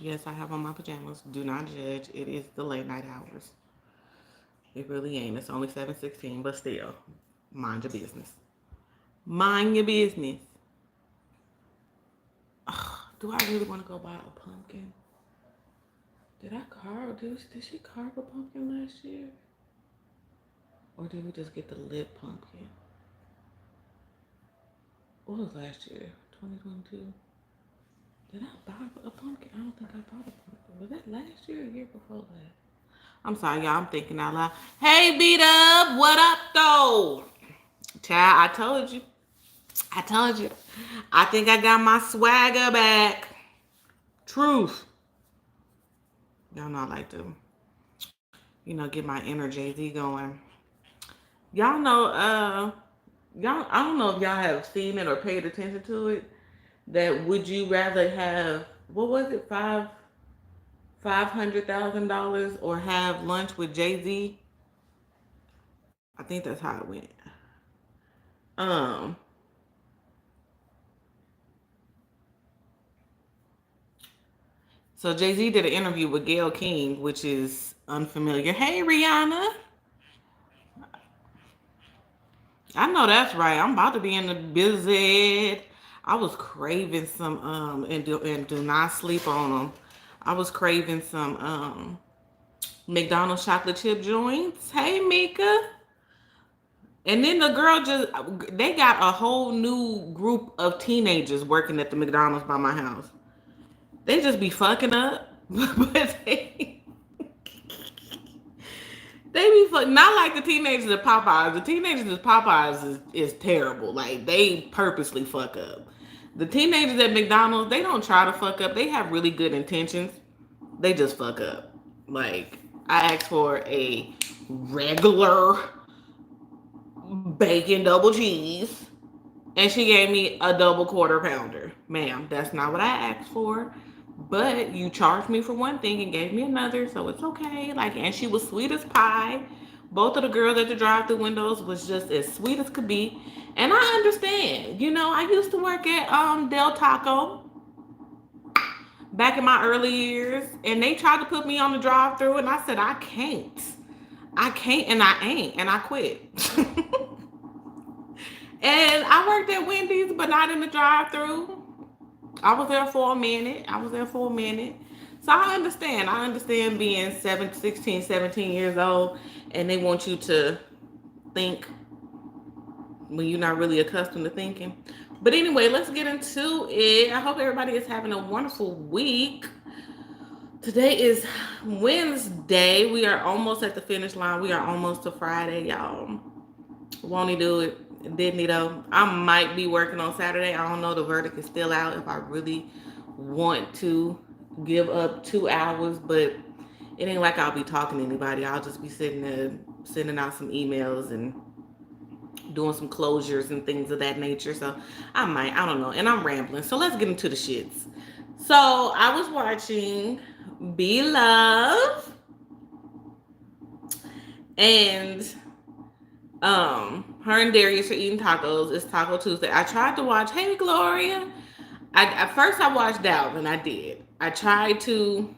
Yes, I have on my pajamas. Do not judge. It is the late night hours. It really ain't. It's only 7:16, but still, mind your business. Mind your business. Ugh, do I really want to go buy a pumpkin? Did I carve? Did she carve a pumpkin last year? Or did we just get the lip pumpkin? What was last year? 2022? Did I buy a pumpkin? I don't think I bought a pumpkin. Was that last year or year before last? I'm sorry, y'all. I'm thinking out loud. Hey, beat up. What up, though? Child, I told you. I told you. I think I got my swagger back. Truth. Y'all know I like to, get my inner Jay-Z going. Y'all know, y'all, I don't know if y'all have seen it or paid attention to it. That would you rather have, what was it, $500,000 or have lunch with Jay-Z? I think that's how it went. Um, so Jay-Z did an interview with Gayle King, which is unfamiliar. Hey, Rihanna. I know that's right. I'm about to be in the busy. I was craving some and do not sleep on them. I was craving some McDonald's chocolate chip joints. Hey, Mika. And then the girl just they got a whole new group of teenagers working at the McDonald's by my house. They just be fucking up, but they be not like the teenagers at Popeyes. The teenagers at Popeyes is terrible. Like they purposely fuck up. The teenagers at McDonald's, they don't try to fuck up. They have really good intentions. They just fuck up. Like I asked for a regular bacon double cheese, and she gave me a double quarter pounder. Ma'am, that's not what I asked for. But you charged me for one thing and gave me another, so it's okay. Like, and she was sweet as pie. Both of the girls at the drive-through windows was just as sweet as could be. And I understand. I used to work at Del Taco back in my early years, and they tried to put me on the drive-through, and I said I can't. I can't, and I ain't, and I quit. And I worked at Wendy's, but not in the drive-through. I was there for a minute. So I understand. I understand being 16, 17 years old, and they want you to think when you're not really accustomed to thinking. But anyway, let's get into it. I hope everybody is having a wonderful week. Today is Wednesday. We are almost at the finish line. We are almost to Friday, y'all. Won't he do it? Didn't he though? I might be working on Saturday. I don't know. The verdict is still out if I really want to give up 2 hours, but it ain't like I'll be talking to anybody. I'll just be sitting there sending out some emails and doing some closures and things of that nature. So I don't know. And I'm rambling. So let's get into the shits. So I was watching Be Love, and her and Darius are eating tacos. It's Taco Tuesday. I tried to watch Hey Gloria. At first I watched Dalvin. I did. I tried to.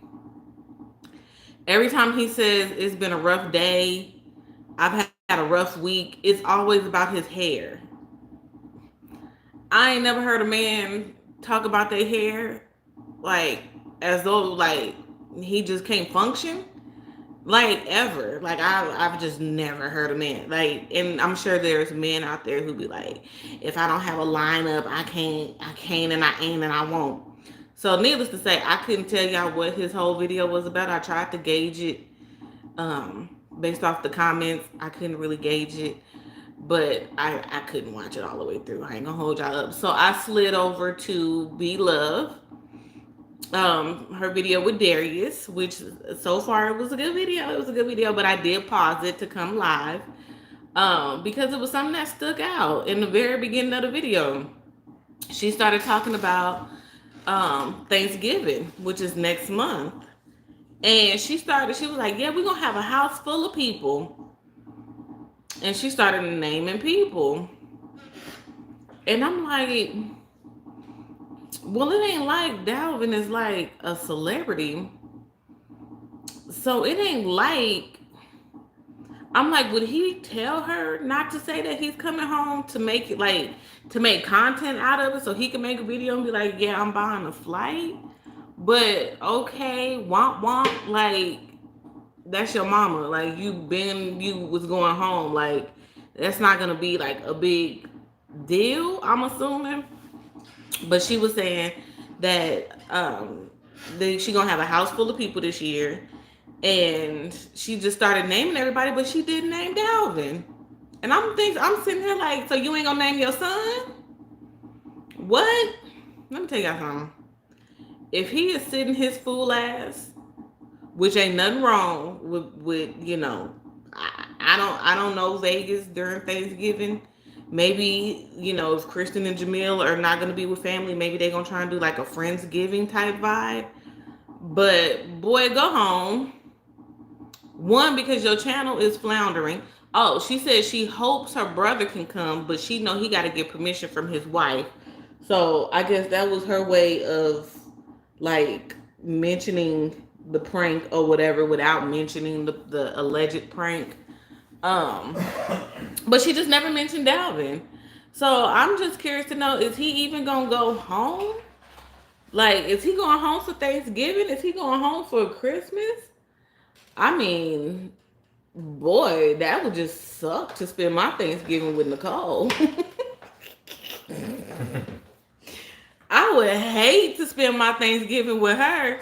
Every time he says it's been a rough day, I've had a rough week, it's always about his hair. I ain't never heard a man talk about their hair like as though like he just can't function. Like ever. Like I've just never heard a man. Like, and I'm sure there's men out there who be like, if I don't have a lineup, I can't and I ain't and I won't. So needless to say, I couldn't tell y'all what his whole video was about. I tried to gauge it based off the comments. I couldn't really gauge it. But I couldn't watch it all the way through. I ain't gonna hold y'all up. So I slid over to Be Love, her video with Darius, which so far it was a good video. It was a good video, but I did pause it to come live because it was something that stuck out in the very beginning of the video. She started talking about Thanksgiving, which is next month. And she was like, yeah, we're gonna have a house full of people. And she started naming people. And I'm like, Well, it ain't like Dalvin is like a celebrity. So it ain't like I'm like, would he tell her not to say that he's coming home to make it like to make content out of it so he can make a video and be like, yeah, I'm buying a flight? But okay, womp womp, like that's your mama. Like you was going home. Like that's not gonna be like a big deal, I'm assuming. But she was saying that she gonna have a house full of people this year, and she just started naming everybody, but she didn't name Dalvin. And I'm sitting here like, so you ain't gonna name your son? What? Let me tell y'all something. If he is sitting his fool ass, which ain't nothing wrong with I don't know Vegas during Thanksgiving. Maybe, if Kristen and Jamil are not gonna be with family, maybe they're gonna try and do like a Friendsgiving type vibe. But boy, go home. One, because your channel is floundering. Oh, she said she hopes her brother can come, but she know he got to get permission from his wife. So I guess that was her way of like mentioning the prank or whatever without mentioning the alleged prank. But she just never mentioned Dalvin. So I'm just curious to know, is he even gonna go home? Like, is he going home for Thanksgiving? Is he going home for Christmas? I mean, boy, that would just suck to spend my Thanksgiving with Nicole. I would hate to spend my Thanksgiving with her.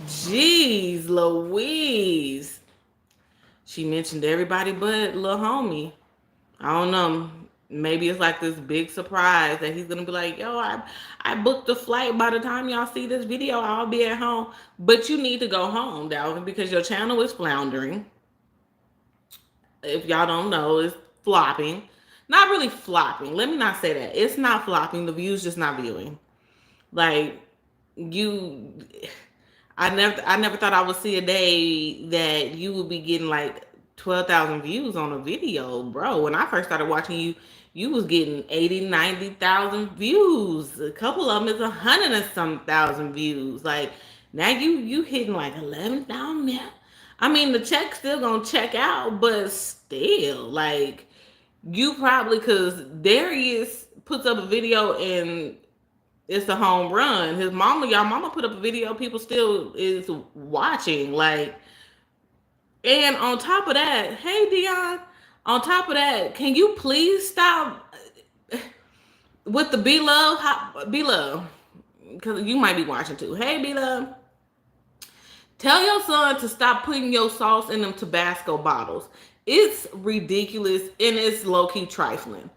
Jeez Louise. She mentioned everybody but little homie. I don't know. Maybe it's like this big surprise that he's gonna be like, yo, I booked a flight. By the time y'all see this video, I'll be at home. But you need to go home, Dalvin, because your channel is floundering. If y'all don't know, it's flopping. Not really flopping. Let me not say that. It's not flopping. The views just not viewing. Like I never thought I would see a day that you would be getting like 12,000 views on a video, bro. When I first started watching you, you was getting 80, 90,000 views. A couple of them is 100 and some thousand views. Like now you hitting like 11,000 now. I mean, the check's still gonna check out, but still, like you probably, because Darius puts up a video and it's a home run. His mama, y'all mama put up a video, people still is watching. Like, and on top of that, hey Dion, on top of that, can you please stop with the B Love, because you might be watching too. Hey B Love, tell your son to stop putting your sauce in them Tabasco bottles. It's ridiculous and it's low key trifling.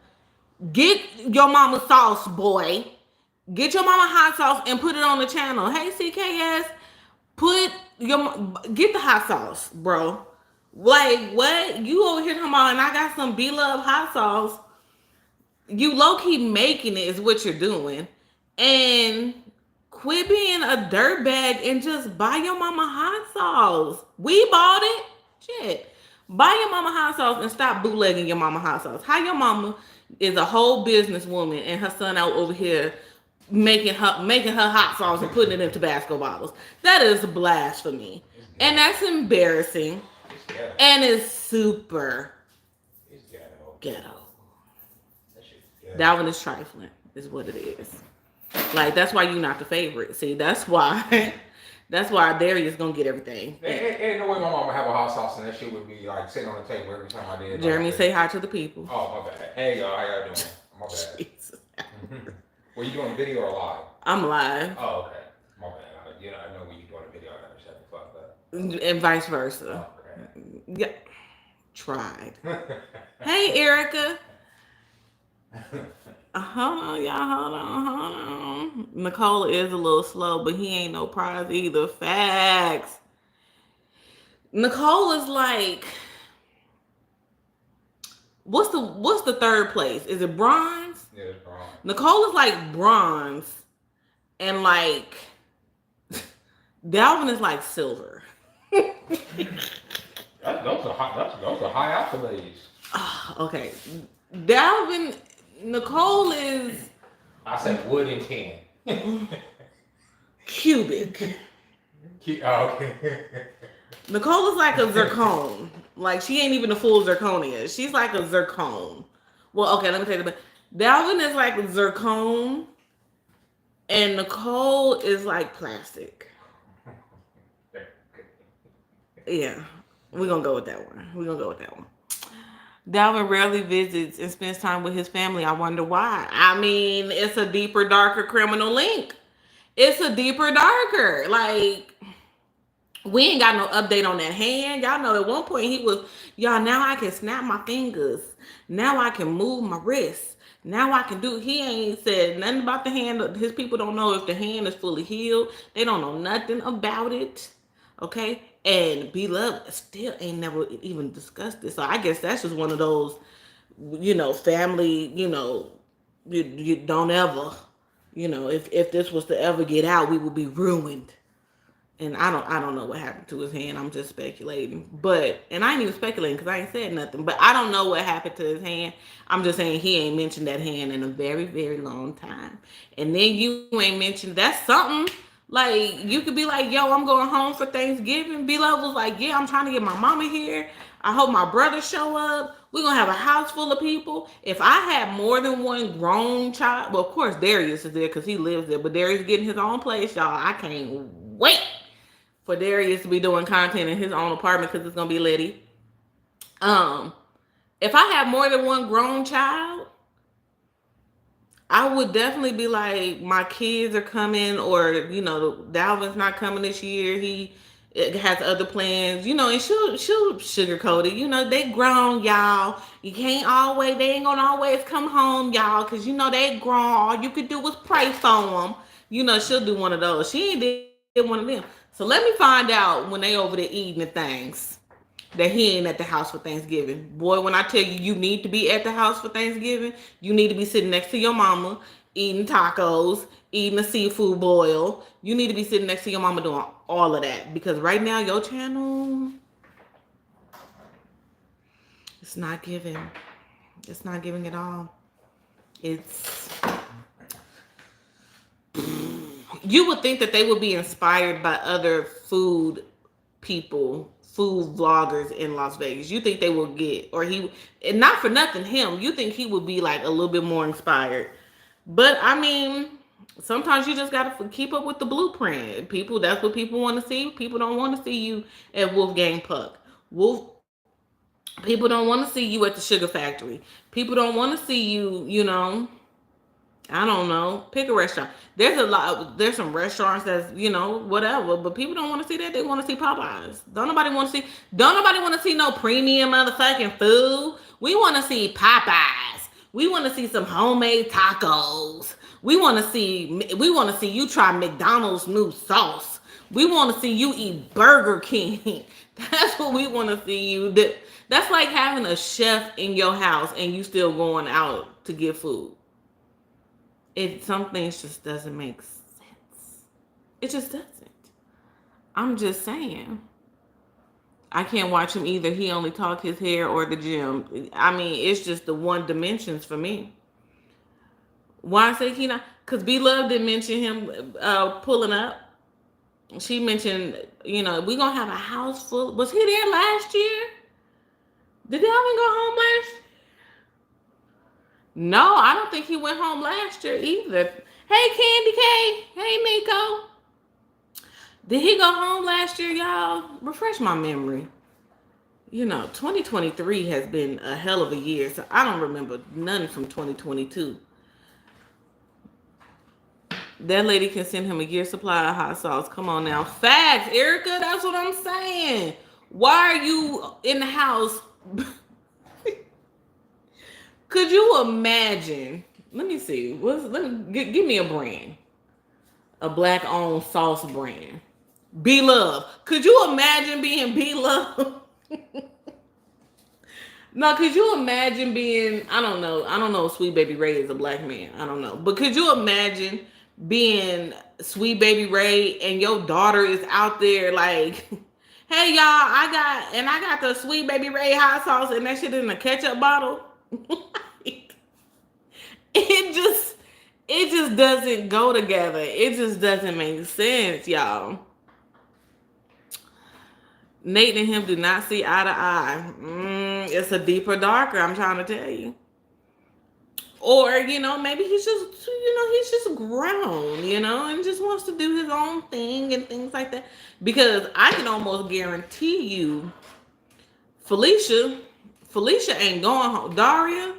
Get your mama sauce, boy. Get your mama hot sauce and put it on the channel. Hey CKS, get the hot sauce, bro. Like what? You over here talking about, and I got some B Love hot sauce. You low key making it is what you're doing, and quit being a dirtbag and just buy your mama hot sauce. We bought it. Shit. Buy your mama hot sauce and stop bootlegging your mama hot sauce. How your mama is a whole businesswoman and her son out over here making her hot sauce and putting it in Tabasco bottles. That is blasphemy. And that's embarrassing. And it's super ghetto. That one is trifling, is what it is. Like, that's why you're not the favorite. See, that's why Darius gonna get everything. Ain't no way my mama would have a hot sauce and that shit would be like sitting on the table every time I did. Jeremy, say hi to the people. Oh, my bad. Hey, y'all, how y'all doing? My bad. Jesus. Were you doing a video or live? I'm live. Oh, okay. My bad. I know when you're doing a video, I never shut the fuck up. And vice versa. Oh, okay. Yeah. Tried. Hey, Erica. Hold on, y'all. Hold on. Nicole is a little slow, but he ain't no prize either. Facts. Nicole is like, what's the third place? Is it bronze? Yeah, it's bronze. Nicole is like bronze, and like Dalvin is like silver. Those are high accolades. Okay, Dalvin. Nicole is. I said wood and tin. Cubic. Oh, okay. Nicole is like a zircon. Like she ain't even a full zirconia. She's like a zircon. Well, okay, let me tell you. Dalvin is like zircon, and Nicole is like plastic. Yeah, we're gonna go with that one. We're gonna go with that one. Dalvin rarely visits and spends time with his family. I wonder why. I mean, it's a deeper, darker criminal link. It's a deeper, darker. Like, we ain't got no update on that hand. Y'all know at one point he was, y'all, now I can snap my fingers. Now I can move my wrists. Now I can do, he ain't said nothing about the hand. His people don't know if the hand is fully healed. They don't know nothing about it. Okay? And Beloved still ain't never even discussed this. So I guess that's just one of those, family, you don't ever, if this was to ever get out, we would be ruined. And I don't know what happened to his hand. I'm just speculating. And I ain't even speculating because I ain't said nothing. But I don't know what happened to his hand. I'm just saying he ain't mentioned that hand in a very, very long time. And then you ain't mentioned, that's something. Like, you could be like, yo, I'm going home for Thanksgiving. B-Love was like, yeah, I'm trying to get my mama here. I hope my brother show up. We're going to have a house full of people. If I had more than one grown child, well, of course, Darius is there because he lives there. But Darius getting his own place, y'all. I can't wait for Darius to be doing content in his own apartment because it's gonna be litty. If I have more than one grown child, I would definitely be like, my kids are coming, or Dalvin's not coming this year. He has other plans, and she'll sugarcoat it. They grown, y'all. You can't always, they ain't gonna always come home, y'all, because they grown. All you could do was pray for them. She'll do one of those. She ain't did one of them. So let me find out when they over there eating the things that he ain't at the house for Thanksgiving. Boy, when I tell you, you need to be at the house for Thanksgiving, you need to be sitting next to your mama, eating tacos, eating a seafood boil. You need to be sitting next to your mama doing all of that. Because right now, your channel, it's not giving. It's not giving at all. It's... You would think that they would be inspired by other food people, food vloggers in Las Vegas. You think they will get, and not for nothing, you think he would be like a little bit more inspired. But I mean, sometimes you just got to keep up with the blueprint. That's what people want to see. People don't want to see you at Wolfgang Puck. People don't want to see you at the Sugar Factory. People don't want to see you, I don't know. Pick a restaurant. There's some restaurants that's, whatever, but people don't want to see that. They want to see Popeyes. Don't nobody want to see no premium motherfucking food. We want to see Popeyes. We want to see some homemade tacos. We want to see you try McDonald's new sauce. We want to see you eat Burger King. That's what we want to see you do. That's like having a chef in your house and you still going out to get food. Some things just doesn't make sense. It just doesn't. I'm just saying. I can't watch him either. He only talk his hair or the gym. I mean, it's just the one dimensions for me. Why say he not? Because B-Love didn't mention him pulling up. She mentioned, we gonna have a house full. Was he there last year? Did Dalvin go home last year? No, I don't think he went home last year either. Hey, Candy K. Hey, Nico. Did he go home last year, y'all? Refresh my memory. 2023 has been a hell of a year, so I don't remember none from 2022. That lady can send him a year supply of hot sauce. Come on now. Facts, Erica, that's what I'm saying. Why are you in the house? Could you imagine? Let me see. Give me a brand. A black-owned sauce brand. B-Love. Could you imagine being B-Love? No, could you imagine being, I don't know if Sweet Baby Ray is a black man. I don't know. But could you imagine being Sweet Baby Ray and your daughter is out there like, hey, y'all, I got the Sweet Baby Ray hot sauce and that shit in a ketchup bottle? it just doesn't go together. It just doesn't make sense, y'all. Nate and him do not see eye to eye. It's a deeper, darker, I'm trying to tell you. Or, maybe he's just grown, and just wants to do his own thing and things like that. Because I can almost guarantee you, Felicia ain't going home. Daria,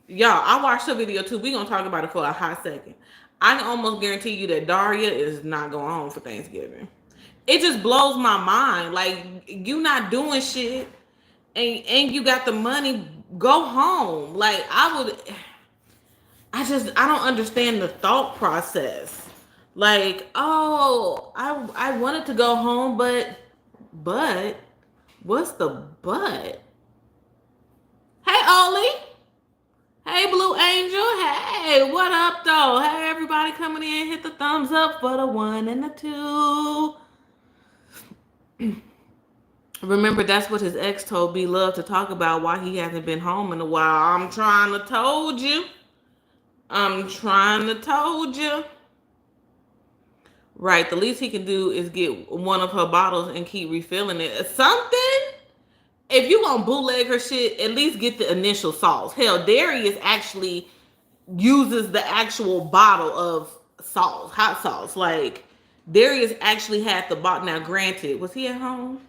y'all, I watched her video too. We're going to talk about it for a hot second. I can almost guarantee you that Daria is not going home for Thanksgiving. It just blows my mind. Like, you not doing shit and you got the money, go home. Like, I don't understand the thought process. Like, oh, I wanted to go home, but what's the but? Hey, Ollie. Hey, Blue Angel. Hey, what up, though? Hey, everybody coming in. Hit the thumbs up for the 1 and the 2. Remember, that's what his ex told B Love to talk about why he hasn't been home in a while. I'm trying to told you. Right, the least he can do is get one of her bottles and keep refilling it. Something? If you gonna bootleg her shit, at least get the initial sauce. Hell, Darius actually uses the actual bottle of sauce, hot sauce. Like, Darius actually had the bottle. Now, granted, was he at home?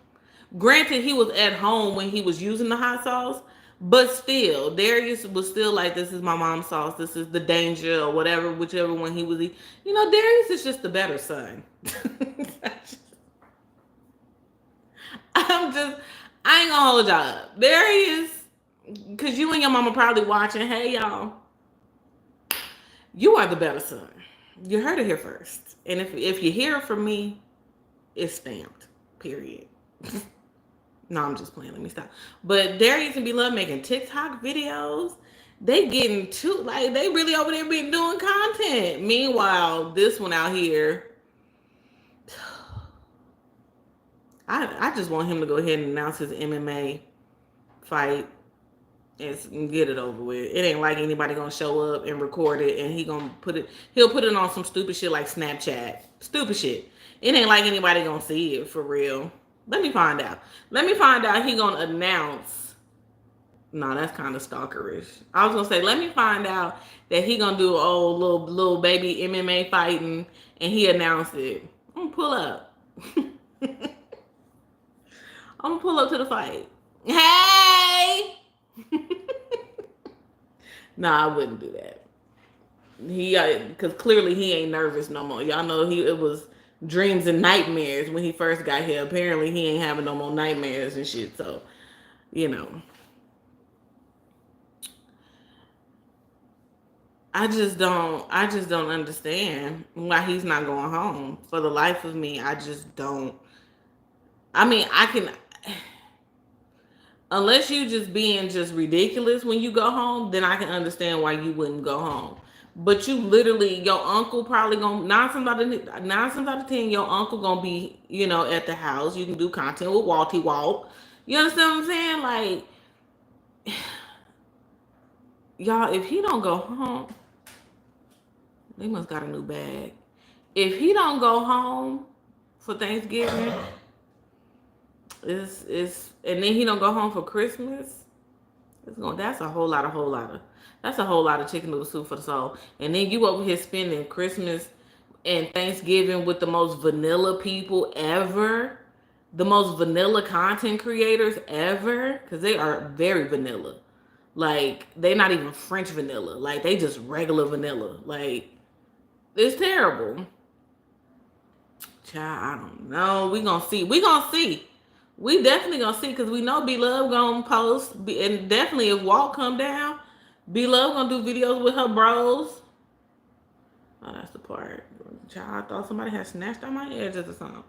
Granted, he was at home when he was using the hot sauce. But still, Darius was still like, this is my mom's sauce. This is the danger or whatever, whichever one he was eating. Darius is just the better son. I ain't gonna hold y'all up. Darius, because you and your mama probably watching. Hey, y'all. You are the better son. You heard it here first. And if you hear it from me, it's stamped. Period. No, I'm just playing. Let me stop. But Darius and B-Love making TikTok videos. They getting too, like, they really over there been doing content. Meanwhile, this one out here, I just want him to go ahead and announce his MMA fight and get it over with. It ain't like anybody gonna show up and record it and he'll put it on some stupid shit like Snapchat. Stupid shit. It ain't like anybody gonna see it for real. Let me find out he gonna announce. No, that's kind of stalkerish. I was gonna say, let me find out that he gonna do old little baby MMA fighting and he announced it. I'm gonna pull up. I'm gonna pull up to the fight. Hey! No, I wouldn't do that. Because clearly he ain't nervous no more. Y'all know it was dreams and nightmares when he first got here. Apparently he ain't having no more nightmares and shit. So, I just don't understand why he's not going home. For the life of me, I just don't. I mean, unless you just being just ridiculous when you go home, then I can understand why you wouldn't go home. But you literally, your uncle probably gonna 9 times out of 10, your uncle gonna be, at the house. You can do content with Walty Walt. You understand what I'm saying? Like, y'all, if he don't go home, they must got a new bag. If he don't go home for Thanksgiving, and then he don't go home for Christmas, that's a whole lot of chicken noodle soup for the soul. And then you over here spending Christmas and Thanksgiving with the most vanilla people ever, the most vanilla content creators ever, because they are very vanilla. Like, they're not even French vanilla. Like, they just regular vanilla. Like, it's terrible. Child, I don't know. We gonna see. We definitely gonna see, because we know B-Love gonna post, and definitely if Walt come down, B-Love gonna do videos with her bros. Oh, that's the part. Child, I thought somebody had snatched on my edges or something.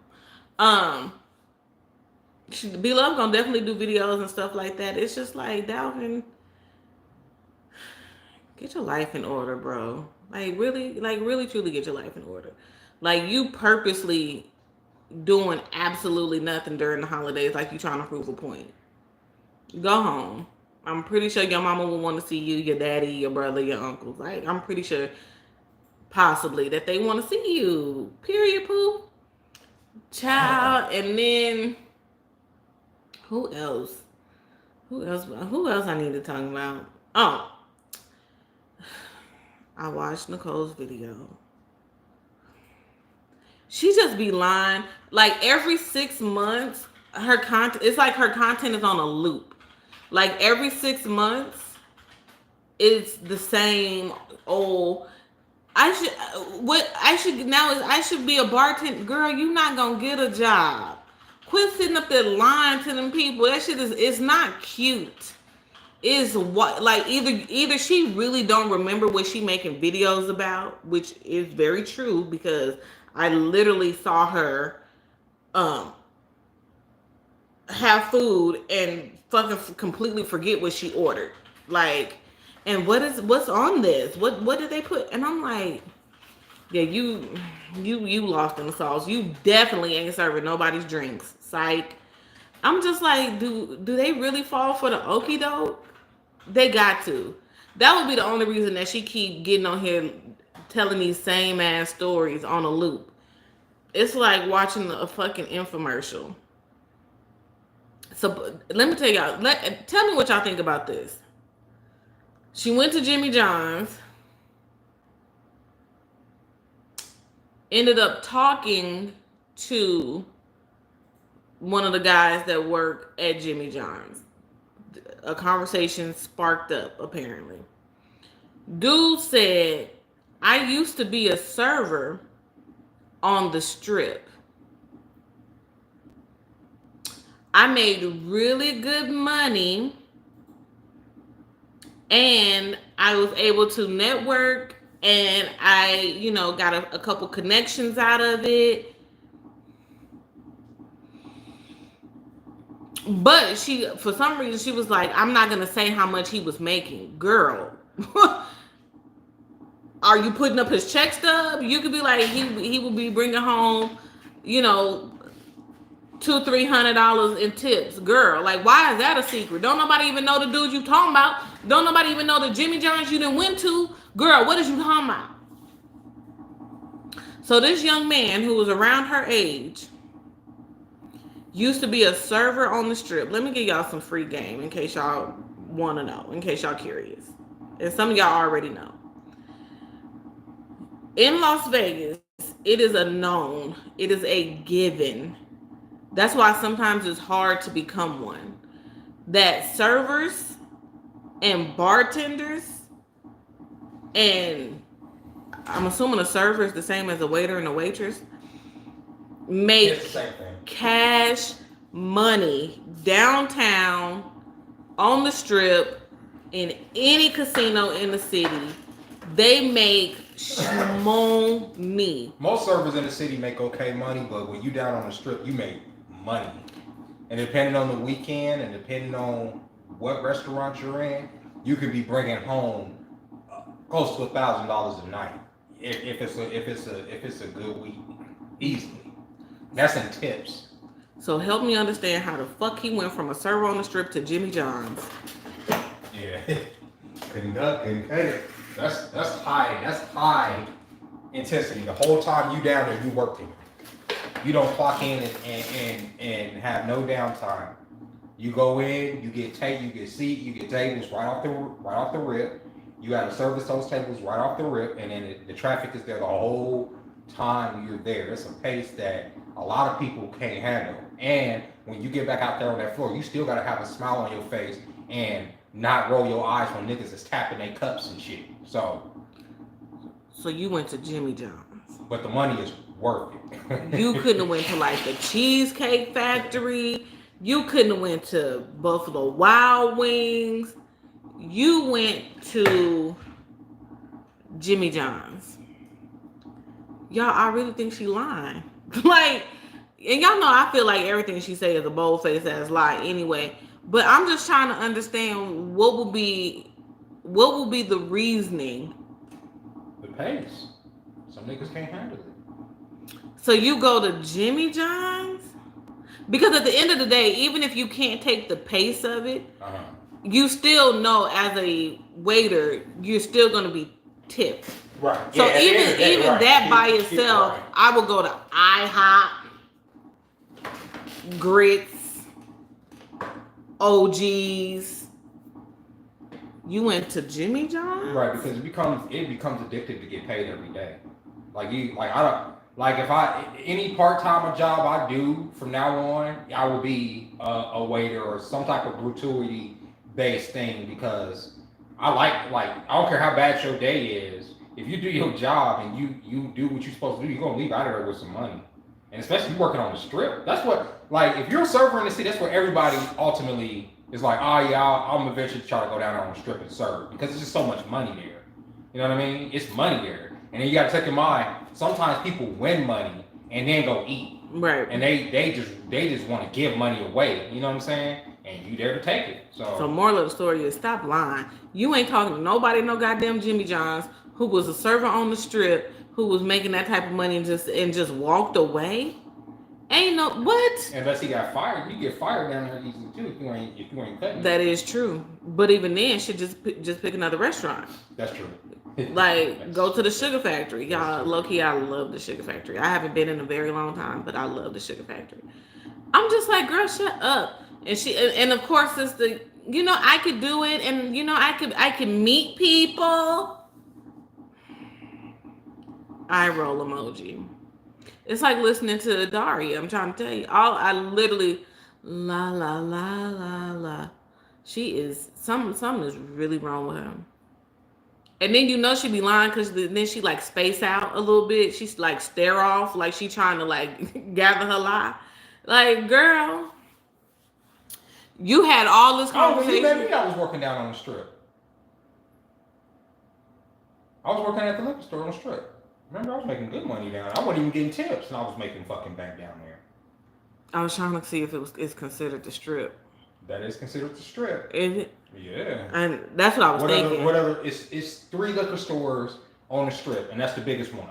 B-Love gonna definitely do videos and stuff like that. It's just like, Dalvin, get your life in order, bro. Like, really, truly get your life in order. Like, you purposely doing absolutely nothing during the holidays, like you trying to prove a point. Go home. I'm pretty sure your mama will want to see you, your daddy, your brother, your uncles. Like, I'm pretty sure possibly that they want to see you. Period, poo. Child, and then who else? Who else? Who else I need to talk about? Oh, I watched Nicole's video. She just be lying. Like every 6 months, her content. It's like her content is on a loop. Like every 6 months, it's the same old. I should be a bartender. Girl, you not gonna get a job. Quit sitting up there lying to them people. That shit is, it's not cute. Is what, like, either she really don't remember what she making videos about, which is very true because I literally saw her have food and fucking completely forget what she ordered. Like, and what's on this? What did they put? And I'm like, yeah, you lost in the sauce. You definitely ain't serving nobody's drinks. Psych. I'm just like, do they really fall for the okie doke? They got to. That would be the only reason that she keep getting on here telling these same ass stories on a loop. It's like watching a fucking infomercial. So let me tell y'all. Tell me what y'all think about this. She went to Jimmy John's. Ended up talking to one of the guys that work at Jimmy John's. A conversation sparked up, apparently. Dude said, I used to be a server on the strip. I made really good money and I was able to network and I, got a couple connections out of it. But for some reason, she was like, I'm not going to say how much he was making. Girl, are you putting up his check stub? You could be like, he would be bringing home, $200-$300 in tips. Girl, like, why is that a secret? Don't nobody even know the dude you talking about. Don't nobody even know the Jimmy John's you done went to. Girl, what is you talking about? So this young man who was around her age used to be a server on the strip. Let me give y'all some free game in case y'all want to know, in case y'all curious. And some of y'all already know. In Las Vegas, it is a known, it is a given. That's why sometimes it's hard to become one. That servers and bartenders, and I'm assuming a server is the same as a waiter and a waitress, make cash money downtown on the strip in any casino in the city. They make money. Most servers in the city make okay money, but when you down on the strip, you make money. And depending on the weekend and depending on what restaurant you're in, you could be bringing home close to $1,000 a night if it's a good week, easily. That's in tips. So help me understand how the fuck he went from a server on the strip to Jimmy John's. Yeah, couldn't cut it. That's high intensity. The whole time you down there, you working. You don't clock in and have no downtime. You go in, you get seat, you get tables right off the rip. You got to service those tables right off the rip, and then the traffic is there the whole time you're there. It's a pace that a lot of people can't handle. And when you get back out there on that floor, you still got to have a smile on your face and not roll your eyes when niggas is tapping their cups and shit. So you went to Jimmy John's. But the money is worth it. You couldn't have went to like the Cheesecake Factory. You couldn't have went to Buffalo Wild Wings. You went to Jimmy John's. Y'all, I really think she lying. Like, and y'all know I feel like everything she say is a bold-faced ass lie anyway. But I'm just trying to understand what will be the reasoning. The pace. Some niggas can't handle it. So you go to Jimmy John's? Because at the end of the day, even if you can't take the pace of it, you still know as a waiter, you're still going to be tipped. Right. So Yeah, at the end of the day, even right. that by Keep itself, right. I would go to IHOP, Grits, OGs. You went to Jimmy John's? Right, because it becomes addictive to get paid every day. I don't like if I any part time job I do from now on, I will be a waiter or some type of gratuity based thing because I don't care how bad your day is. If you do your job and you do what you're supposed to do, you're gonna leave out of there with some money. And especially you working on the strip. That's what like if you're a server in the city, that's what everybody ultimately is like, oh yeah, I'm eventually try to go down there on the strip and serve because there's just so much money there. You know what I mean? It's money there. And then you gotta take in mind, sometimes people win money and then go eat. Right. And they just want to give money away. You know what I'm saying? And you there to take it. So moral of the story is stop lying. You ain't talking to nobody, no goddamn Jimmy John's who was a server on the strip who was making that type of money and just walked away. Ain't no what? unless he got fired, you get fired down there easily too if you ain't cutting. That is true. But even then, should just pick another restaurant. That's true. Like go to the Sugar Factory. Y'all, low key, I love the Sugar Factory. I haven't been in a very long time, but I love the Sugar Factory. I'm just like, girl, shut up. And of course it's the I could do it, and I can meet people. Eye roll emoji. It's like listening to Daria. I'm trying to tell you. I literally la la la la la. She is something is really wrong with her. And then she be lying because then she like space out a little bit. She's like stare off, like she trying to like gather her lie. Like, girl, you had all this conversation. You met me, I was working down on the strip. I was working at the liquor store on the strip. Remember, I was making good money down there. I wasn't even getting tips, and I was making fucking bank down there. I was trying to see if it's considered the strip. That is considered the strip. Is it? Yeah. And that's what I was thinking. It's 3 liquor stores on the strip, and that's the biggest one.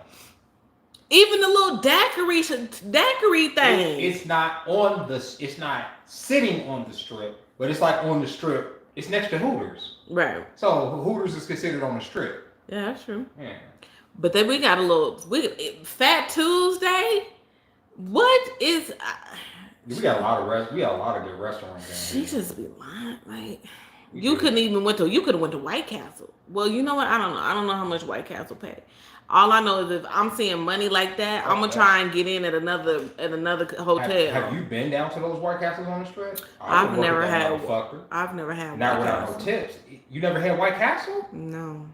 Even the little daiquiri thing. It's not sitting on the strip, but it's like on the strip. It's next to Hooters. Right. So Hooters is considered on the strip. Yeah, that's true. Yeah. But then we got Fat Tuesday. What is? We got a lot of good restaurants. She just be lying. Like you could have went to White Castle. Well, you know what? I don't know. I don't know how much White Castle pay. All I know is if I'm seeing money like that, I'm gonna try and get in at another hotel. Have you been down to those White Castles on the strip? I've never had. Not without no tips. You never had White Castle? No.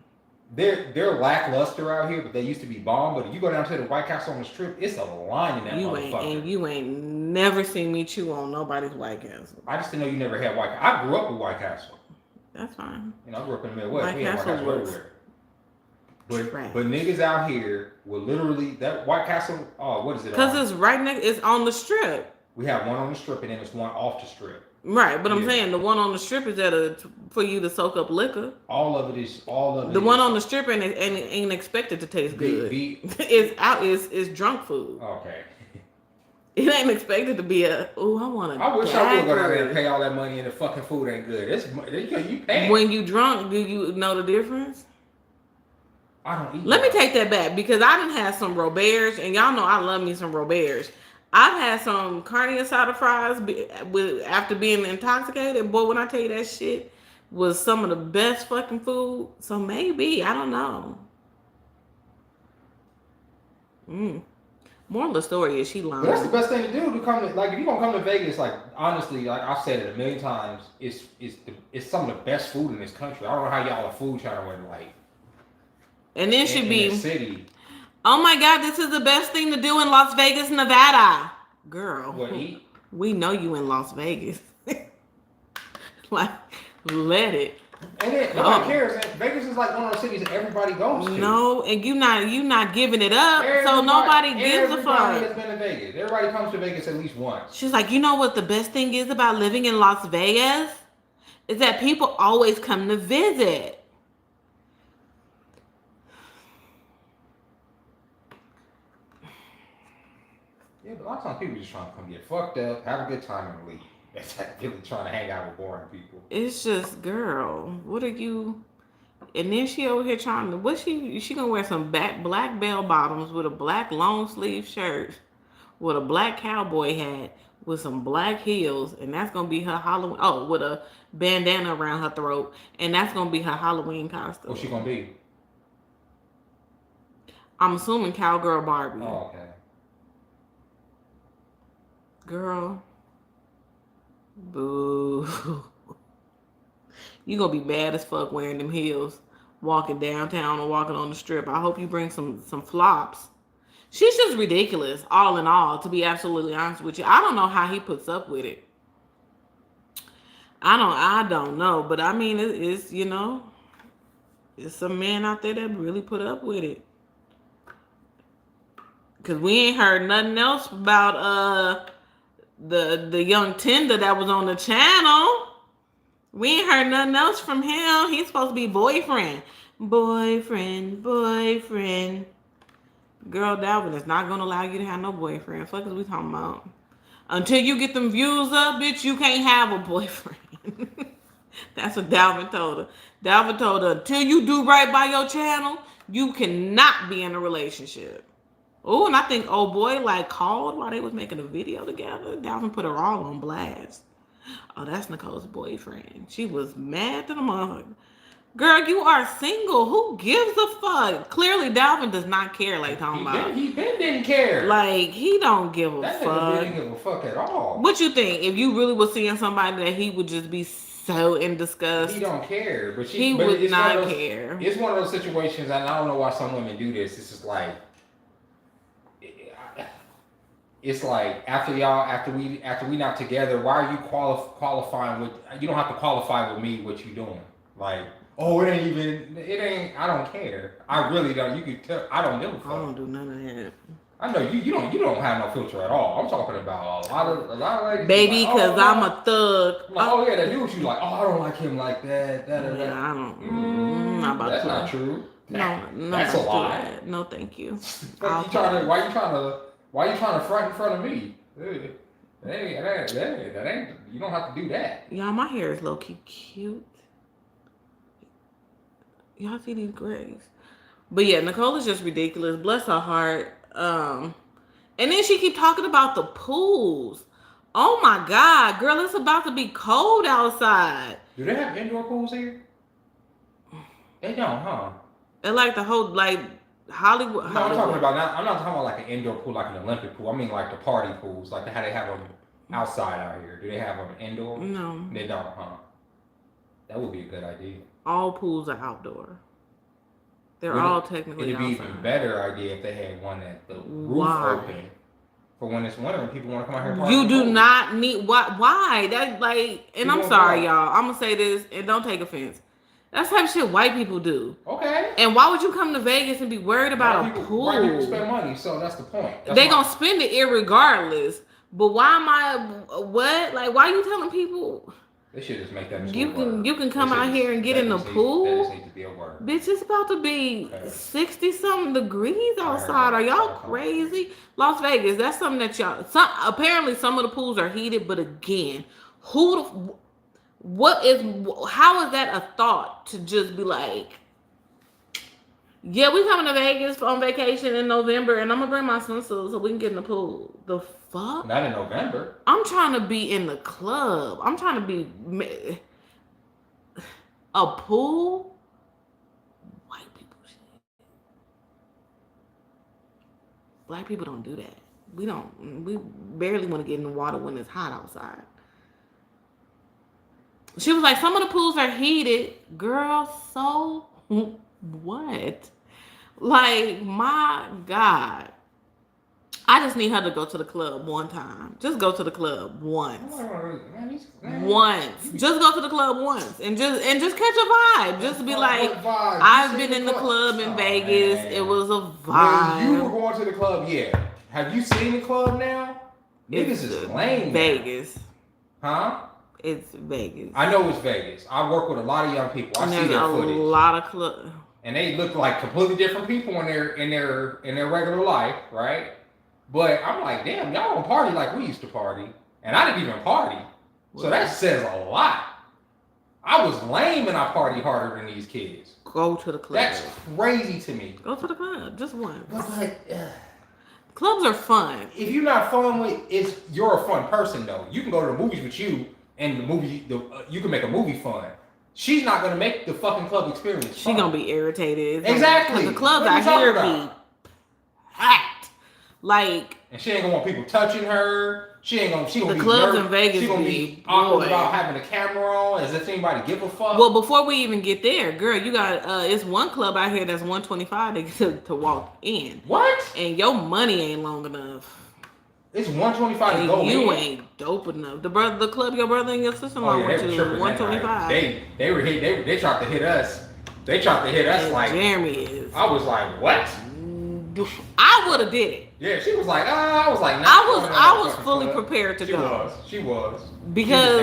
They're lackluster out here, but they used to be bomb. But if you go down to the White Castle on the strip, it's a line in that motherfucker. You ain't never seen me chew on nobody's White Castle. I just didn't know you never had White Castle. I grew up with White Castle. That's fine. I grew up in the Midwest. White We had White Castle everywhere. But niggas out here will literally that White Castle. Oh, what is it? Because it's right next. It's on the strip. We have one on the strip, and then there's one off the strip. Right, but I'm saying the one on the strip is for you to soak up liquor. All of it. The one on the strip ain't expected to taste good. It's drunk food. Okay. It ain't expected to be I want to. I wish I would go down there and pay all that money and the fucking food ain't good. You pay. When you drunk, do you know the difference? I don't eat. Let me take that back because I done had some Roberts, and y'all know I love me some Roberts. I've had some carne asada fries after being intoxicated. Boy, when I tell you that shit was some of the best fucking food. So maybe, I don't know. Moral of the story is she lying. But that's the best thing to do to come to, like, if you're gonna come to Vegas, like, honestly, like I've said it a million times, it's some of the best food in this country. I don't know how y'all are food trying to like. And then she'd be city. Oh my God, this is the best thing to do in Las Vegas, Nevada. Girl. What, eat? We know you in Las Vegas. Like, let it. And then nobody cares. Vegas is like one of those cities that everybody goes to. No, and you not giving it up, so nobody gives a fuck. Everybody has been to Vegas. Everybody comes to Vegas at least once. She's like, you know what the best thing is about living in Las Vegas? Is that people always come to visit. Yeah, but a lot of times people just trying to come get fucked up, have a good time, and leave. That's like really trying to hang out with boring people. It's just, girl, what are you? And then she over here trying to what she gonna wear some black bell bottoms with a black long sleeve shirt with a black cowboy hat with some black heels, and that's gonna be her Halloween. Oh, with a bandana around her throat, and that's gonna be her Halloween costume. What's she gonna be? I'm assuming cowgirl Barbie. Oh, okay. Girl, boo. You gonna be bad as fuck wearing them heels, walking downtown or walking on the strip. I hope you bring some flops. She's just ridiculous, all in all, to be absolutely honest with you. I don't know how he puts up with it. I don't know, but I mean, it's it's some men out there that really put up with it. Cause we ain't heard nothing else about the young tender that was on the channel. We ain't heard nothing else from him. He's supposed to be boyfriend. Boyfriend. Girl, Dalvin is not gonna allow you to have no boyfriend. Fuck is we talking about? Until you get them views up, bitch, you can't have a boyfriend. That's what Dalvin told her. Dalvin told her, until you do right by your channel, you cannot be in a relationship. Oh, and I think old boy like called while they was making a video together. Dalvin put her all on blast. Oh, that's Nicole's boyfriend. She was mad to the motherfucker. Girl, you are single. Who gives a fuck? Clearly, Dalvin does not care. Like talking about. He didn't care. Like he don't give a that fuck. That nigga didn't give a fuck at all. What you think? If you really was seeing somebody that he would just be so in disgust. He don't care, but he would not care. It's one of those situations, and I don't know why some women do this. It's just like. It's like after we not together, why are you qualifying with? You don't have to qualify with me what you doing. Like, oh, it ain't. I don't care. I really don't. You can tell. I don't give a fuck. I don't do none of that. I know you don't have no filter at all. I'm talking about a lot of ladies. Baby, like, because I'm a thug. Like, oh yeah, that dude you like. Oh, I don't like him like that. Yeah, I don't. Not about that's that. not true. No, that's a lie. No, thank you. Why you trying to front in front of me? That ain't. You don't have to do that. Y'all, my hair is low key cute. Y'all see these grays? But yeah, Nicole is just ridiculous. Bless her heart. And then she keep talking about the pools. Oh my God, girl, it's about to be cold outside. Do they have indoor pools here? They don't, huh? And like the whole Hollywood. No, I'm talking about I'm not talking about like an indoor pool, like an Olympic pool. I mean like the party pools, like how they have them outside out here. Do they have them indoor? No, they don't, huh? That would be a good idea. All pools are outdoor. They're all technically outside. It'd be even better idea if they had one that the roof open for when it's winter and people want to come out here and party. You do not need why? That like, and I'm sorry, y'all. I'm gonna say this and don't take offense. That's the type of shit white people do. Okay. And why would you come to Vegas and be worried about a pool? White people spend money, so that's the point. They gonna spend it irregardless. But why am I what? Like, why are you telling people? They should just make that. You can come out here and get in the pool. That just needs to be a word. Bitch, it's about to be 60-something degrees outside. Are y'all crazy? Las Vegas, that's something that y'all. Apparently, some of the pools are heated, but again, how is that a thought to just be like, yeah, we coming to Vegas on vacation in November, and I'm gonna bring my swimsuit so we can get in the pool. The fuck? Not in November. I'm trying to be in the club. I'm trying to be a pool. White people shit. Black people don't do that. We barely want to get in the water when it's hot outside. She was like, some of the pools are heated. Girl, so what? Like, my God. I just need her to go to the club one time. Just go to the club once. Once. Just go to the club once. And just catch a vibe. Just be like, I've been in the club in Vegas. Man. It was a vibe. When you were going to the club, yeah. Have you seen the club now? Niggas is lame. Vegas. Huh? It's Vegas. I know it's Vegas. I work with a lot of young people. I see their footage. A lot of clubs. And they look like completely different people in their regular life, right? But I'm like, damn, y'all don't party like we used to party. And I didn't even party. So that says a lot. I was lame and I party harder than these kids. Go to the club. That's crazy to me. Go to the club. Just once. But clubs are fun. If you're not fun with, you're a fun person though. You can go to the movies with you, and you can make a movie fun. She's not gonna make the fucking club experience. She gonna be irritated. Exactly. Because the clubs out here be packed. Like, and she ain't gonna want people touching her. She gonna the be clubs nervous. in Vegas. She gonna be awkward about having a camera on, as if anybody give a fuck. Well, before we even get there, girl, you got it's one club out here that's $125 to walk in. What? And your money ain't long enough. It's $125 to go in. You ain't dope enough. The club your brother and your sister-in-law went to $125. They were hit. They tried to hit us. They tried to hit us and like Jeremy is. I was like, what? I would have did it. Yeah, she was like, I was like, nah, I was fully prepared to go. She was. Because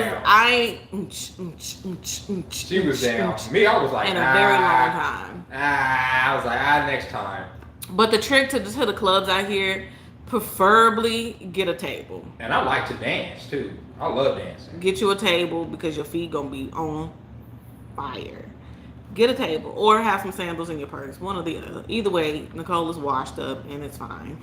she was down. Me, I was like, in a very long time. I was like, next time. But the trick to the clubs out here, preferably get a table. And I like to dance too. I love dancing. Get you a table because your feet gonna be on fire. Get a table or have some sandals in your purse. One or the other. Either way, Nicole is washed up and it's fine.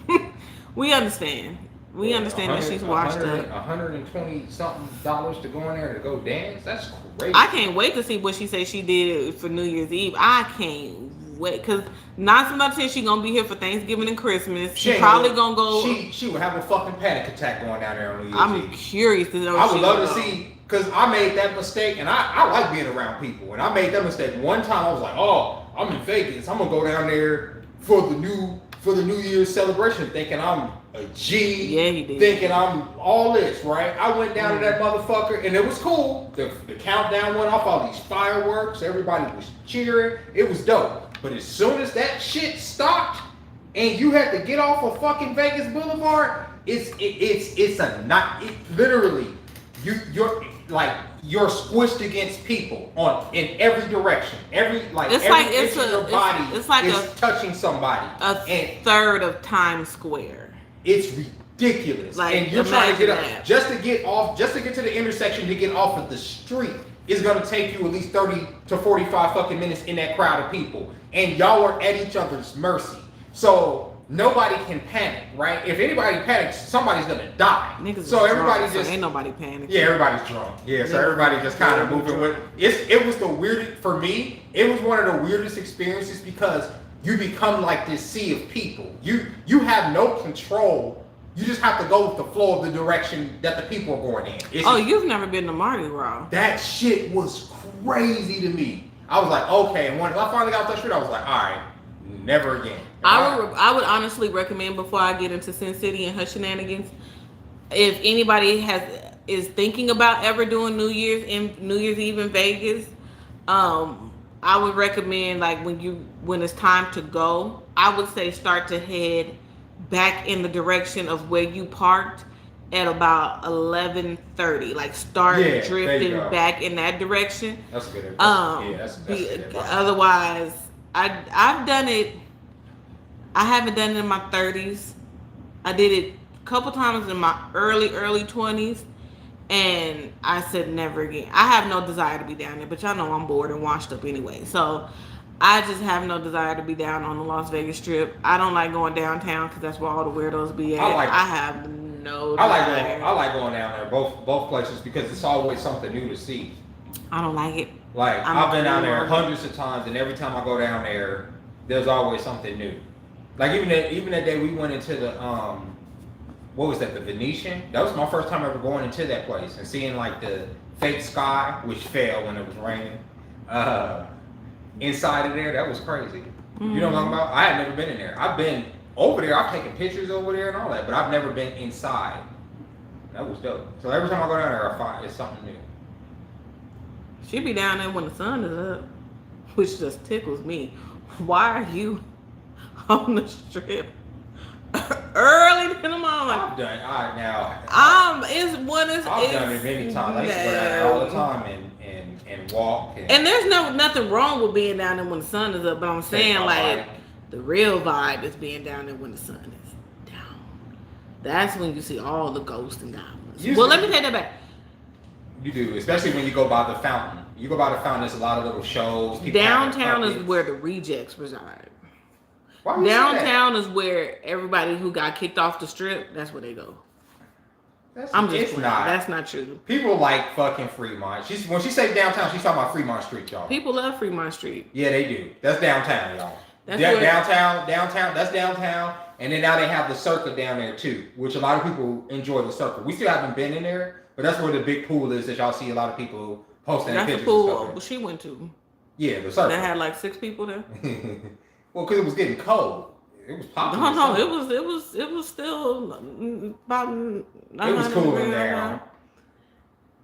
We understand. We understand that she's washed up. $120 something to go in there to go dance. That's crazy. I can't wait to see what she said she did for New Year's Eve. I can't wait because 9 times out of 10 she gonna be here for Thanksgiving and Christmas. She probably gonna go. She would have a fucking panic attack going down there on New Year's Eve. I'm curious to know. I would love to see. Because I made that mistake, and I like being around people. And I made that mistake one time. I was like, oh, I'm in Vegas. I'm going to go down there for the New Year's celebration thinking I'm a G. Yeah, he did. Thinking I'm all this, right? I went down to that motherfucker, and it was cool. The countdown went off, all these fireworks. Everybody was cheering. It was dope. But as soon as that shit stopped, and you had to get off of fucking Vegas Boulevard, it's a not... literally, you're squished against people in every direction. Your body is touching somebody. A third of Times Square. It's ridiculous. Like, and you're trying to get up just to get to the intersection to get off of the street is gonna take you at least 30 to 45 fucking minutes in that crowd of people. And y'all are at each other's mercy. So nobody can panic, right? If anybody panics, somebody's gonna die. Niggas so everybody drunk, just so ain't nobody panicking. Yeah, everybody's drunk. Yeah, so everybody just kind of moving with it was the weirdest for me. It was one of the weirdest experiences because you become like this sea of people. You have no control. You just have to go with the flow of the direction that the people are going in. You've never been to Mardi Gras. That shit was crazy to me. I was like, okay, and when I finally got off that street, I was like, all right, never again. I would honestly recommend before I get into Sin City and her shenanigans, if anybody is thinking about ever doing New Year's Eve in Vegas, I would recommend when it's time to go, I would say start to head back in the direction of where you parked at about 11:30. Like start drifting back in that direction. That's good. That's good. Otherwise, I've done it. I haven't done it in my 30s. I did it a couple times in my early 20s, and I said never again. I have no desire to be down there, but y'all know I'm bored and washed up anyway. So I just have no desire to be down on the Las Vegas Strip. I don't like going downtown because that's where all the weirdos be at. I have no desire. I like going down there, both places, because it's always something new to see. I don't like it. Like, I've been down there hundreds of times, and every time I go down there, there's always something new. Like, even that day we went into the, what was that, the Venetian? That was my first time ever going into that place and seeing, like, the fake sky, which fell when it was raining, inside of there. That was crazy. Mm-hmm. You know what I'm talking about? I had never been in there. I've been over there. I've taken pictures over there and all that, but I've never been inside. That was dope. So every time I go down there, I find it's something new. She be down there when the sun is up, which just tickles me. Why are you on the strip early in the morning? I've done it many times. I used to go down there all the time and walk. And there's nothing wrong with being down there when the sun is up, but I'm saying the real vibe is being down there when the sun is down. That's when you see all the ghosts and goblins. Let me take that back. You do, especially when you go by the fountain. You go by the fountain. There's a lot of little shows. Downtown is where the rejects reside. Why would you say that? Downtown is where everybody who got kicked off the strip. That's where they go. I'm just playing. That's not true. People like fucking Fremont. When she say downtown, she's talking about Fremont Street, y'all. People love Fremont Street. Yeah, they do. That's downtown, y'all. Downtown. That's downtown. And then now they have the circuit down there too, which a lot of people enjoy the circuit. We still haven't been in there, but that's where the big pool is that y'all see a lot of people posting pictures. That's the pool she went to. Yeah, the circuit. That had like 6 people there. Well, because it was getting cold. It was popular. No, it was still about. It was cooling down.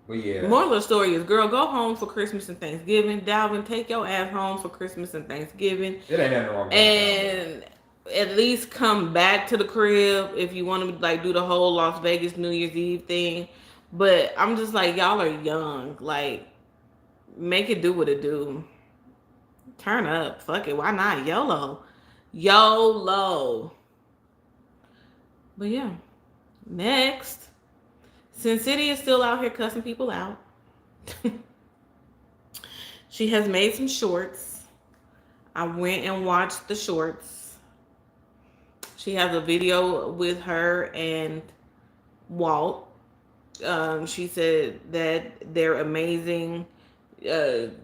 Well, yeah. Moral of the story is, girl, go home for Christmas and Thanksgiving. Dalvin, take your ass home for Christmas and Thanksgiving. It ain't nothing wrong with that. At least come back to the crib if you want to like do the whole Las Vegas New Year's Eve thing. But I'm just like, y'all are young. Like, make it do what it do. Turn up. Fuck it. Why not? YOLO. But yeah. Next. Sin City is still out here cussing people out. She has made some shorts. I went and watched the shorts. She has a video with her and Walt. She said that they're amazing.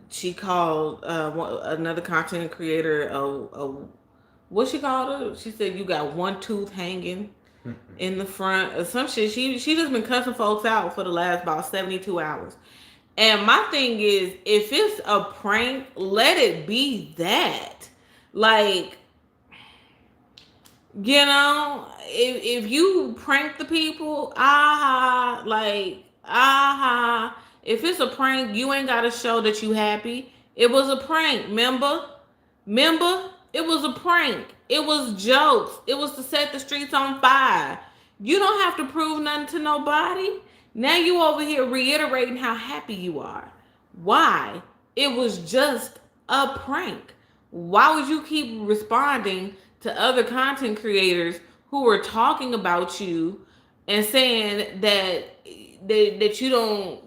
She called another content creator what she called her? She said you got one tooth hanging in the front or some shit. She just been cussing folks out for the last about 72 hours. And my thing is, if it's a prank, let it be that. Like, you know, if you prank the people, if it's a prank, you ain't got to show that you happy. It was a prank, remember? It was a prank. It was jokes. It was to set the streets on fire. You don't have to prove nothing to nobody. Now you over here reiterating how happy you are. Why? It was just a prank. Why would you keep responding to other content creators who were talking about you and saying that your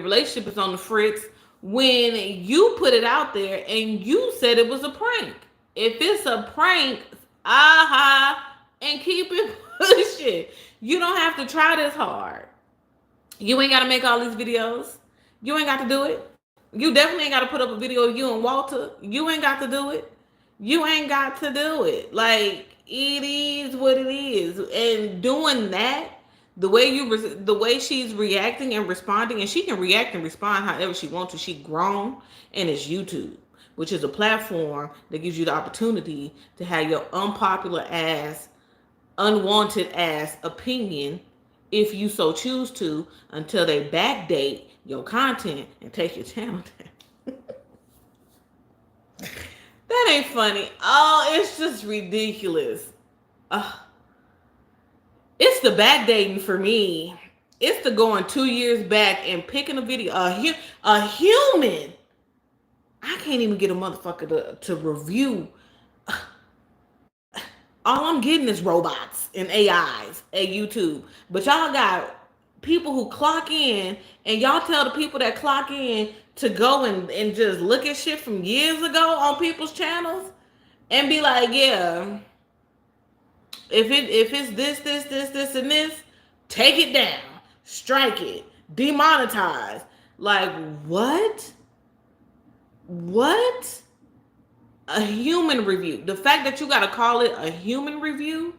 relationship is on the fritz when you put it out there and you said it was a prank? If it's a prank, and keep it pushing. You don't have to try this hard. You ain't got to make all these videos. You ain't got to do it. You definitely ain't got to put up a video of you and Walter. You ain't got to do it. You ain't got to do it. Like, it is what it is. And doing that, the way she's reacting and responding, and she can react and respond however she wants to. She grown, and it's YouTube, which is a platform that gives you the opportunity to have your unpopular ass, unwanted ass opinion, if you so choose to, until they backdate your content and take your channel down. That ain't funny. Oh, it's just ridiculous. It's the backdating for me. It's the going 2 years back and picking a video. A human. I can't even get a motherfucker to review. All I'm getting is robots and AIs at YouTube. But y'all got people who clock in, and y'all tell the people that clock in to go and just look at shit from years ago on people's channels and be like, yeah, if it's this, and this, take it down, strike it, demonetize. Like, what? What? A human review. The fact that you got to call it a human review,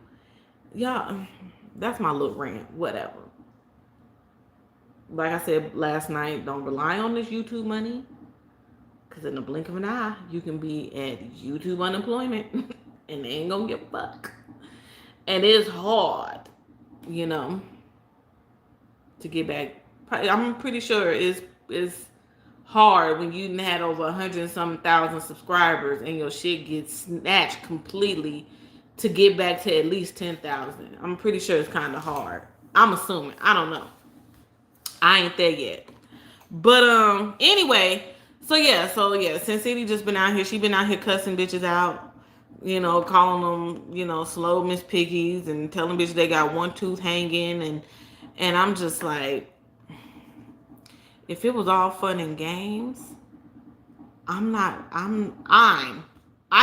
yeah, that's my little rant. Whatever. Like I said last night, don't rely on this YouTube money, because in the blink of an eye, you can be at YouTube unemployment and they ain't gonna give a fuck. And it's hard, you know, to get back. I'm pretty sure it's hard when you had over 100 and some thousand subscribers and your shit gets snatched completely to get back to at least 10,000. I'm pretty sure it's kind of hard. I'm assuming. I don't know. I ain't there yet. But anyway, so yeah, Sin City just been out here. She been out here cussing bitches out, you know, calling them, you know, slow Miss Piggies and telling bitches they got one tooth hanging, and I'm just like, If it was all fun and games, I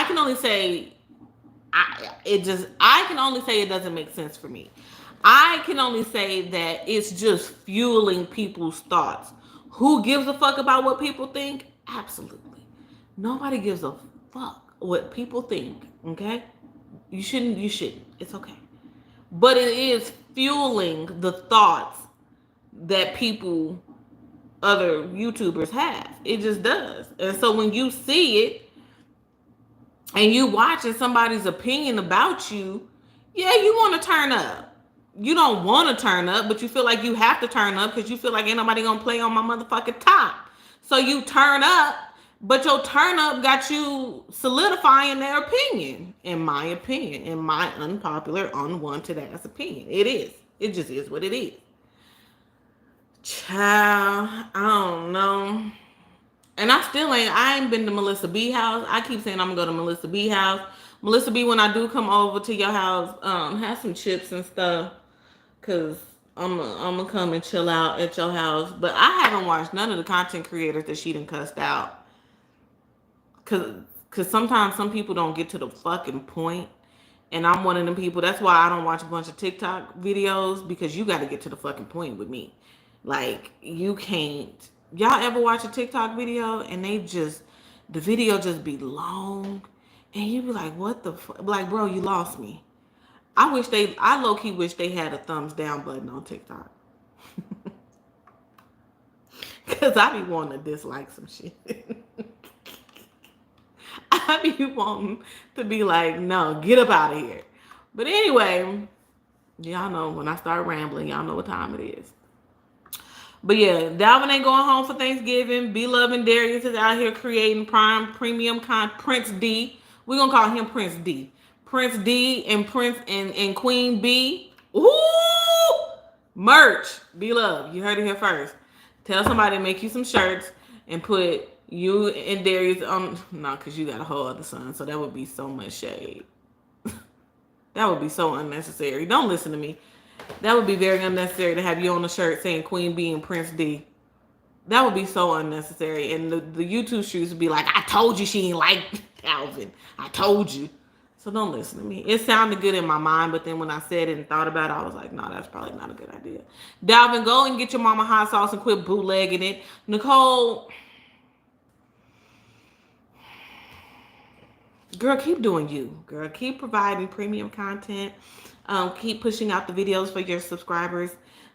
can only say I can only say it doesn't make sense for me. I can only say that it's just fueling people's thoughts. Who gives a fuck about what people think? Absolutely. Nobody gives a fuck what people think, okay? You shouldn't. It's okay. But it is fueling the thoughts that people other YouTubers have. It just does. And so when you see it and you watching somebody's opinion about you, yeah, you want to turn up. You don't want to turn up, but you feel like you have to turn up because you feel like ain't nobody gonna play on my motherfucking top. So you turn up, but your turn up got you solidifying their opinion. In my opinion, in my unpopular, unwanted ass opinion, it is. It just is what it is. Child, I don't know. And I ain't been to Melissa B house. I keep saying I'm gonna go to Melissa B house. Melissa B, when I do come over to your house, have some chips and stuff. Cause I'm gonna come and chill out at your house. But I haven't watched none of the content creators that she done cussed out. Cause sometimes some people don't get to the fucking point. And I'm one of them people. That's why I don't watch a bunch of TikTok videos, because you gotta get to the fucking point with me. Like, you can't. Y'all ever watch a TikTok video and the video just be long, and you be like, what the fuck? Like, bro, you lost me. I low key wish they had a thumbs down button on TikTok. Cause I be wanting to dislike some shit. I be wanting to be like, no, get up out of here. But anyway, y'all know when I start rambling, y'all know what time it is. But yeah, Dalvin ain't going home for Thanksgiving. B-Love and Darius is out here creating premium Prince D. We're gonna call him Prince D. Prince D and Prince and Queen B. Ooh! Merch. B-Love. You heard it here first. Tell somebody to make you some shirts and put you and Darius on. No, because you got a whole other son, so that would be so much shade. That would be so unnecessary. Don't listen to me. That would be very unnecessary to have you on a shirt saying Queen B and Prince D. That would be so unnecessary. And the YouTube streets would be like, I told you she ain't like Dalvin. I told you. So don't listen to me. It sounded good in my mind, but then when I said it and thought about it, I was like, no, that's probably not a good idea. Dalvin, go and get your mama hot sauce and quit bootlegging it. Nicole, girl, keep doing you. Girl, keep providing premium content. Keep pushing out the videos for your subscribers.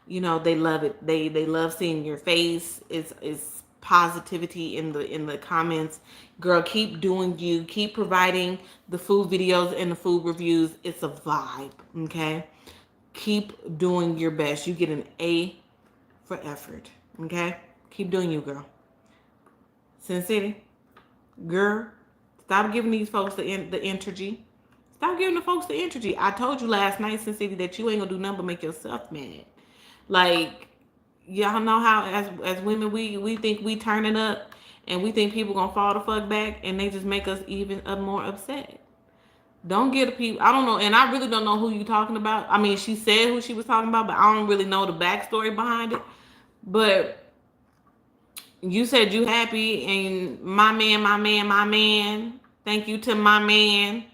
You know, they love it. They love seeing your face. It's positivity in the comments. Girl, keep doing you. Keep providing the food videos and the food reviews. It's a vibe, okay? Keep doing your best. You get an A for effort, okay? Keep doing you, girl. Sin City, girl, stop giving these folks the energy. Stop giving the folks the energy. I told you last night, Sin City, that you ain't gonna do nothing but make yourself mad. Like, y'all know how as women we think we turning up and we think people gonna fall the fuck back, and they just make us even more upset. Don't get the people. I don't know, and I really don't know who you talking about. I mean, she said who she was talking about, but I don't really know the backstory behind it. But you said you happy, and my man. Thank you to my man.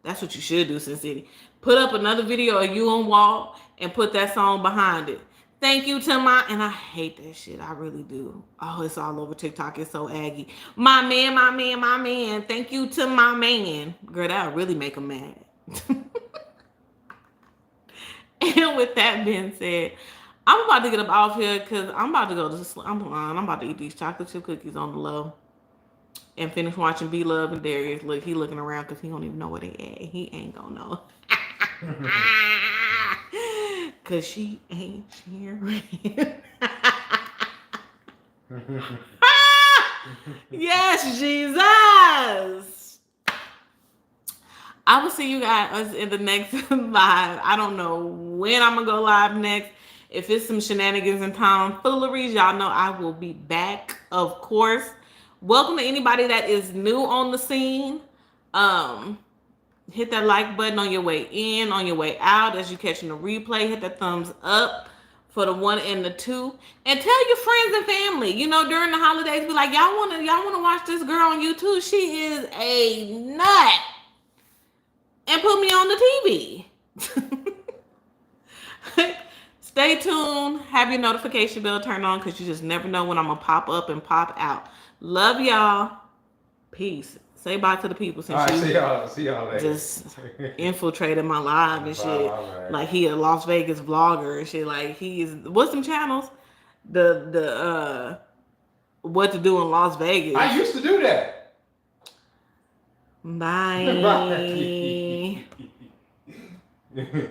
That's what you should do, Sin City. Put up another video of you on wall and put that song behind it. Thank you to my, and I hate that shit. I really do. Oh, it's all over TikTok. It's so aggy. My man. Thank you to my man. Girl, that'll really make him mad. And with that being said, I'm about to get up off here because I'm about to go to sleep. I'm about to eat these chocolate chip cookies on the low and finish watching B-Love and Darius. Look, he looking around because he don't even know where they at. He ain't gonna know. Because she ain't sharing. Yes, Jesus. I will see you guys in the next live. I don't know when I'm going to go live next. If it's some shenanigans and tomfooleries, y'all know I will be back, of course. Welcome to anybody that is new on the scene. Hit that like button on your way in, on your way out. As you catching the replay, hit that thumbs up for the 1 and the 2, and tell your friends and family. You know, during the holidays, be like, y'all wanna watch this girl on YouTube? She is a nut, and put me on the TV. Stay tuned. Have your notification bell turned on because you just never know when I'm gonna pop up and pop out. Love y'all. Peace. Say bye to the people since All right, you see y'all later. just infiltrated my live and shit. Bye. Like he a Las Vegas vlogger and shit. Like he is. What's some channels? The what to do in Las Vegas. I used to do that. Bye. Bye.